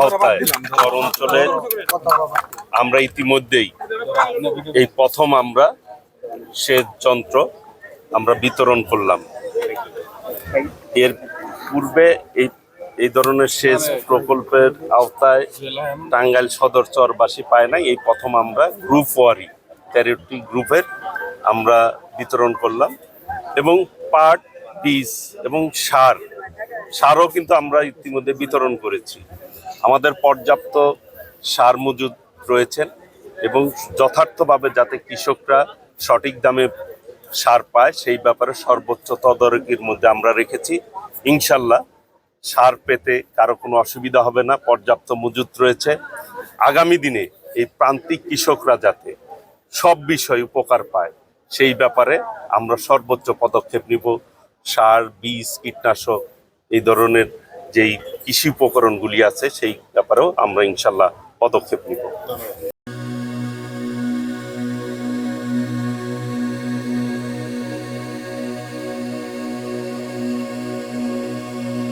আওতায় চর অঞ্চলের আমরা ইতিমধ্যেই এই প্রথম আমরা সেচ যন্ত্র আমরা বিতরণ করলাম। এর পূর্বে এই ধরনের সেচ প্রকল্পের আওতায় টাঙ্গাইল সদর চরবাসী পায় নাই, এই প্রথম আমরা গ্রুপ ওয়ারি 13টি গ্রুপের আমরা বিতরণ করলাম। এবং পাট, বীজ এবং সারও কিন্তু আমরা ইতিমধ্যে বিতরণ করেছি। আমাদের পর্যাপ্ত সার মজুদ রয়েছেন এবং যথার্থভাবে যাতে কৃষকরা সঠিক দামে সার পায় সেই ব্যাপারে সর্বোচ্চ তদারকির মধ্যে আমরা রেখেছি। ইনশাল্লাহ সার পেতে কারো কোনো অসুবিধা হবে না, পর্যাপ্ত মজুদ রয়েছে। আগামী দিনে এই প্রান্তিক কৃষকরা যাতে সব বিষয়ে উপকার পায় সেই ব্যাপারে আমরা সর্বোচ্চ পদক্ষেপ নিব। সার, বীজ, কীটনাশক এই ধরনের যেই কৃষি উপকরণগুলি আছে সেই ব্যাপারেও আমরা ইনশাল্লাহ পদক্ষেপ নিব।